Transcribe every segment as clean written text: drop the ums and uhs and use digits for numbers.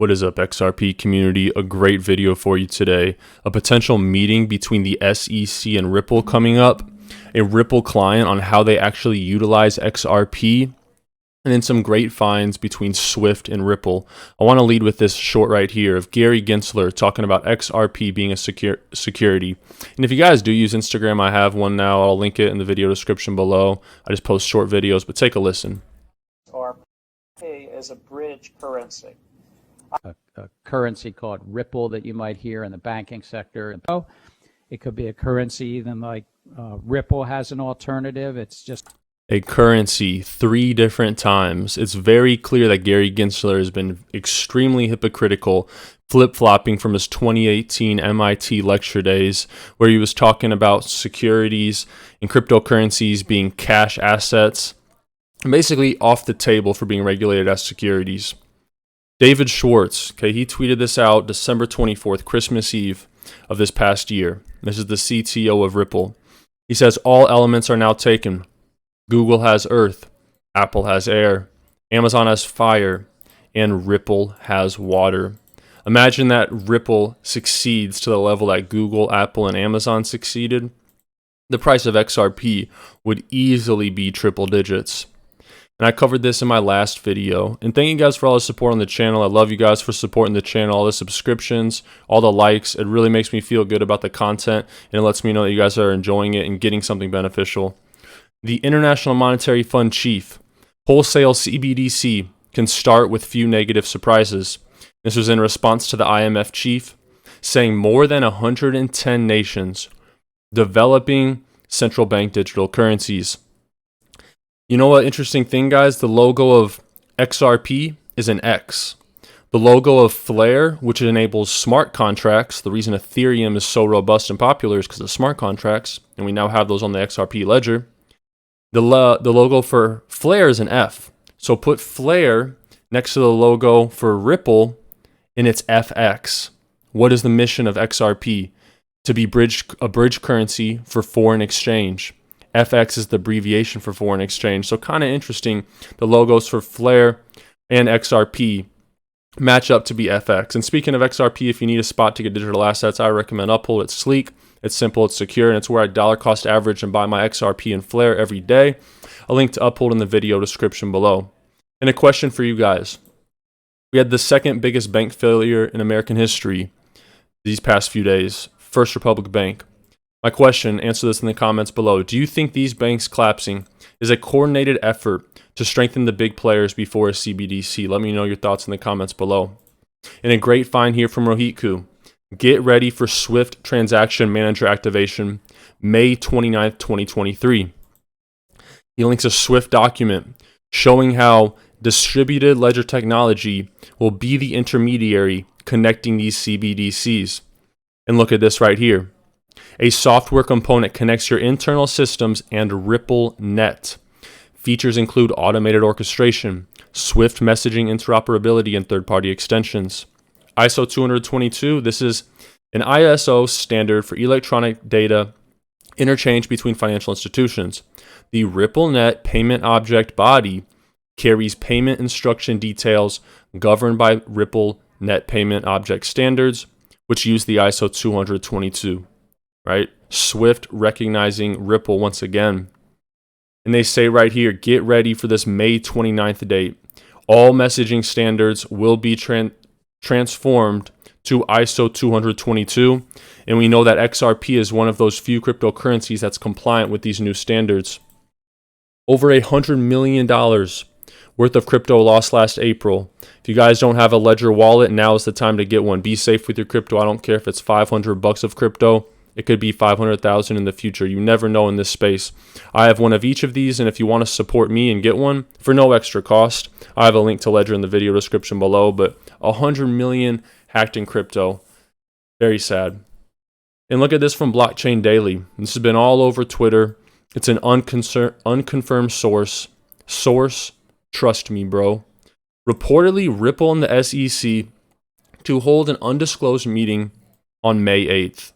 What is up, XRP community? A great video for you today. A potential meeting between the SEC and Ripple coming up, a Ripple client on how they actually utilize XRP, and then some great finds between Swift and Ripple. I want to lead with this short right here of Gary Gensler talking about XRP being a security. And if you guys do use Instagram, I have one now. I'll link it in the video description below. I just post short videos, but take a listen. XRP is a bridge currency. A currency called Ripple that you might hear in the banking sector. It could be a currency even like Ripple has an alternative. It's just a currency 3 different times. It's very clear that Gary Gensler has been extremely hypocritical, flip-flopping from his 2018 MIT lecture days where he was talking about securities and cryptocurrencies being cash assets, and basically off the table for being regulated as securities. David Schwartz, he tweeted this out December 24th, Christmas Eve of this past year. This is the CTO of Ripple. He says, all elements are now taken. Google has earth, Apple has air, Amazon has fire, and Ripple has water. Imagine that Ripple succeeds to the level that Google, Apple, and Amazon succeeded. The price of XRP would easily be triple digits. And I covered this in my last video. And thank you guys for all the support on the channel. I love you guys for supporting the channel, all the subscriptions, all the likes. It really makes me feel good about the content, and it lets me know that you guys are enjoying it and getting something beneficial. The International Monetary Fund chief, wholesale CBDC can start with few negative surprises. This was in response to the IMF chief saying more than 110 nations developing central bank digital currencies. You know what interesting thing, guys? The logo of XRP is an X. The logo of Flare, which enables smart contracts, the reason Ethereum is so robust and popular is because of smart contracts, and we now have those on the XRP ledger. The logo for Flare is an F. So put Flare next to the logo for Ripple, and it's FX. What is the mission of XRP? To be a bridge currency for foreign exchange. FX is the abbreviation for foreign exchange. So kind of interesting. The logos for Flare and XRP match up to be FX. And speaking of XRP, if you need a spot to get digital assets, I recommend Uphold. It's sleek, it's simple, it's secure, and it's where I dollar cost average and buy my XRP and Flare every day. A link to Uphold in the video description below. And a question for you guys. We had the second biggest bank failure in American history these past few days. First Republic Bank. My question, answer this in the comments below. Do you think these banks collapsing is a coordinated effort to strengthen the big players before a CBDC? Let me know your thoughts in the comments below. And a great find here from Rohitku. Get ready for Swift Transaction Manager activation May 29th, 2023. He links a Swift document showing how distributed ledger technology will be the intermediary connecting these CBDCs. And look at this right here. A software component connects your internal systems and Ripple Net. Features include automated orchestration, Swift messaging interoperability, and third-party extensions. ISO 222, this is an ISO standard for electronic data interchange between financial institutions. The Ripple Net payment object body carries payment instruction details governed by Ripple Net payment object standards, which use the ISO 222. Right? Swift recognizing Ripple once again. And they say right here, get ready for this May 29th date. All messaging standards will be transformed to ISO 222. And we know that XRP is one of those few cryptocurrencies that's compliant with these new standards. Over $100 million worth of crypto lost last April. If you guys don't have a Ledger wallet, now is the time to get one. Be safe with your crypto. I don't care if it's $500 of crypto. It could be 500,000 in the future. You never know in this space. I have one of each of these, and if you want to support me and get one for no extra cost, I have a link to Ledger in the video description below. But 100 million hacked in crypto. Very sad. And look at this from Blockchain Daily. This has been all over Twitter. It's an unconfirmed source. Source, trust me, bro. Reportedly, Ripple and the SEC to hold an undisclosed meeting on May 8th.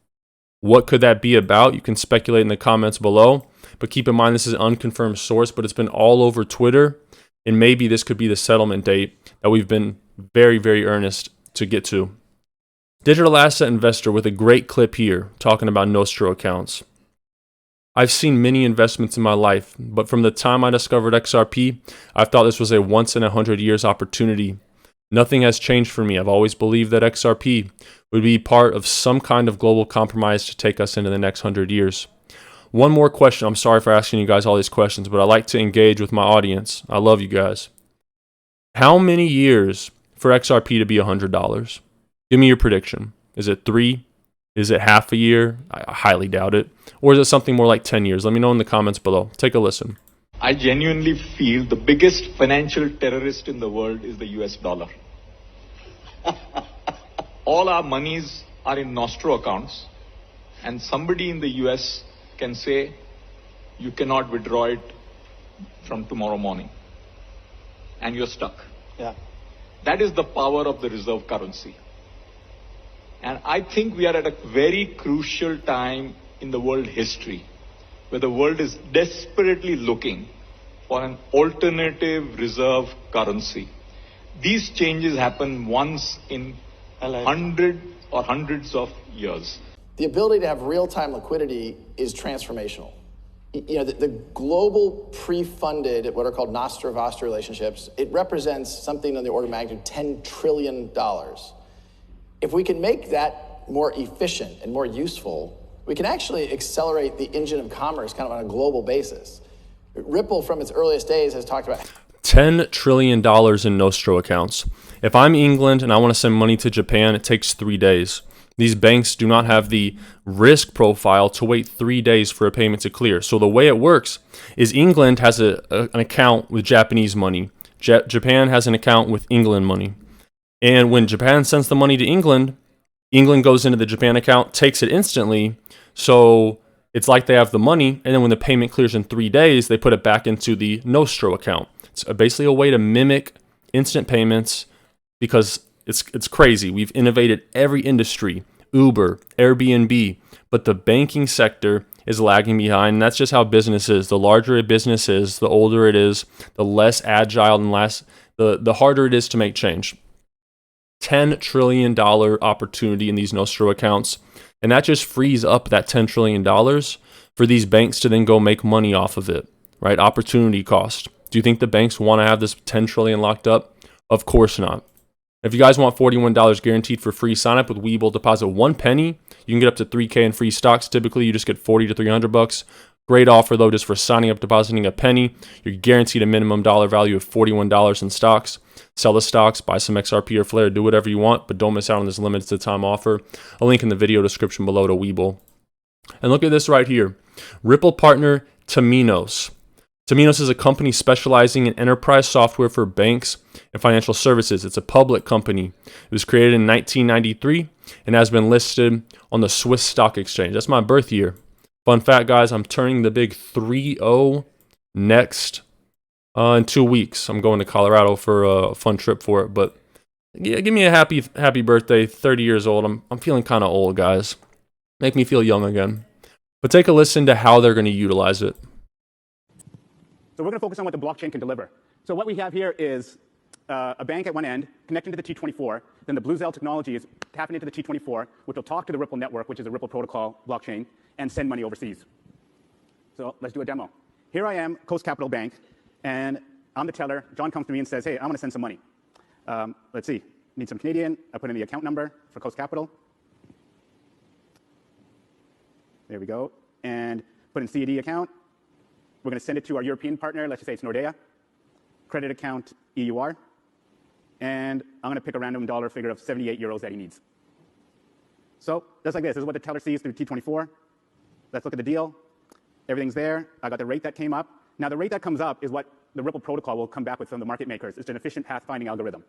What could that be about? You can speculate in the comments below. But keep in mind, this is an unconfirmed source, but it's been all over Twitter. And maybe this could be the settlement date that we've been very, very earnest to get to. Digital asset investor with a great clip here talking about Nostro accounts. I've seen many investments in my life, but from the time I discovered XRP, I've thought this was a once in 100 years opportunity. Nothing has changed for me. I've always believed that XRP would be part of some kind of global compromise to take us into the next 100 years. One more question. I'm sorry for asking you guys all these questions, but I like to engage with my audience. I love you guys. How many years for XRP to be $100? Give me your prediction. Is it 3? Is it half a year? I highly doubt it. Or is it something more like 10 years? Let me know in the comments below. Take a listen. I genuinely feel the biggest financial terrorist in the world is the US dollar. All our monies are in Nostro accounts, and somebody in the US can say, you cannot withdraw it from tomorrow morning. And you're stuck. Yeah. That is the power of the reserve currency. And I think we are at a very crucial time in the world history where the world is desperately looking for an alternative reserve currency. These changes happen once in hundreds of years. The ability to have real-time liquidity is transformational. You know, the global pre-funded, what are called Nostro-Vostro relationships, it represents something on the order of magnitude $10 trillion. If we can make that more efficient and more useful, we can actually accelerate the engine of commerce kind of on a global basis. Ripple, from its earliest days, has talked about $10 trillion in Nostro accounts. If I'm England and I want to send money to Japan, it takes 3 days. These banks do not have the risk profile to wait 3 days for a payment to clear. So the way it works is England has an account with Japanese money. Japan has an account with England money. And when Japan sends the money to England, England goes into the Japan account, takes it instantly. So it's like they have the money, and then when the payment clears in 3 days, they put it back into the Nostro account. It's basically a way to mimic instant payments because it's crazy. We've innovated every industry, Uber, Airbnb, but the banking sector is lagging behind. And that's just how business is. The larger a business is, the older it is, the less agile and the harder it is to make change. $10 trillion opportunity in these Nostro accounts. And that just frees up that $10 trillion for these banks to then go make money off of it, right? Opportunity cost. Do you think the banks want to have this $10 trillion locked up? Of course not. If you guys want $41 guaranteed for free, sign up with Weeble, deposit 1 penny. You can get up to $3K in free stocks. Typically, you just get $40 to $300. Great offer though, just for signing up, depositing a penny. You're guaranteed a minimum dollar value of $41 in stocks. Sell the stocks, buy some XRP or Flare, do whatever you want, but don't miss out on this limited time offer. A link in the video description below to Weeble. And look at this right here. Ripple partner Temenos. Temenos is a company specializing in enterprise software for banks and financial services. It's a public company. It was created in 1993 and has been listed on the Swiss Stock Exchange. That's my birth year. Fun fact, guys, I'm turning the big 3-0 next in 2 weeks. I'm going to Colorado for a fun trip for it. But yeah, give me a happy birthday, 30 years old. I'm feeling kind of old, guys. Make me feel young again. But take a listen to how they're going to utilize it. So we're going to focus on what the blockchain can deliver. So what we have here is a bank at one end connecting to the T24. Then the Bluezell technology is tapping into the T24, which will talk to the Ripple network, which is a Ripple protocol blockchain, and send money overseas. So let's do a demo. Here I am, Coast Capital Bank, and I'm the teller. John comes to me and says, hey, I want to send some money. Let's see. Need some Canadian. I put in the account number for Coast Capital. There we go. And put in CAD account. We're going to send it to our European partner. Let's just say it's Nordea. Credit account EUR. And I'm going to pick a random dollar figure of 78 euros that he needs. So just like this. This is what the teller sees through T24. Let's look at the deal. Everything's there. I got the rate that came up. Now, the rate that comes up is what the Ripple protocol will come back with from the market makers. It's an efficient path-finding algorithm.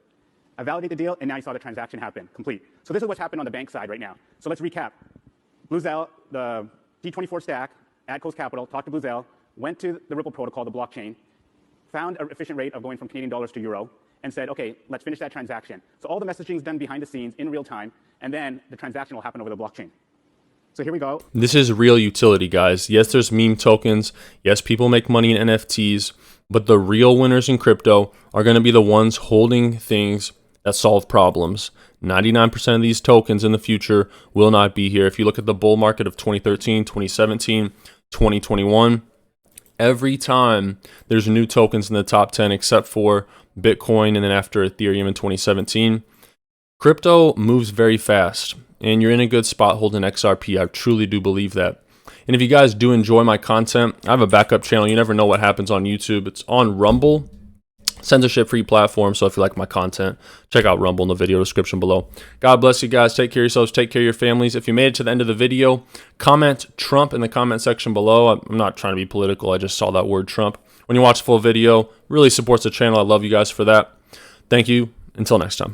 I validate the deal, and now you saw the transaction happen. Complete. So this is what's happened on the bank side right now. So let's recap. Bluezell, the T24 stack at Coast Capital, talked to Bluezell, went to the Ripple protocol, the blockchain, found an efficient rate of going from Canadian dollars to euro, and said, okay, let's finish that transaction. So all the messaging is done behind the scenes in real time, and then the transaction will happen over the blockchain. So here we go. This is real utility, guys. Yes, there's meme tokens. Yes, people make money in NFTs, but the real winners in crypto are going to be the ones holding things that solve problems. 99% of these tokens in the future will not be here. If you look at the bull market of 2013, 2017, 2021, every time there's new tokens in the top 10 except for Bitcoin and then after Ethereum in 2017. Crypto moves very fast, and you're in a good spot holding XRP. I truly do believe that. And if you guys do enjoy my content, I have a backup channel. You never know what happens on YouTube. It's on Rumble, censorship-free platform. So if you like my content, check out Rumble in the video description below. God bless you guys. Take care of yourselves. Take care of your families. If you made it to the end of the video, comment Trump in the comment section below. I'm not trying to be political. I just saw that word Trump. When you watch the full video, really supports the channel. I love you guys for that. Thank you. Until next time.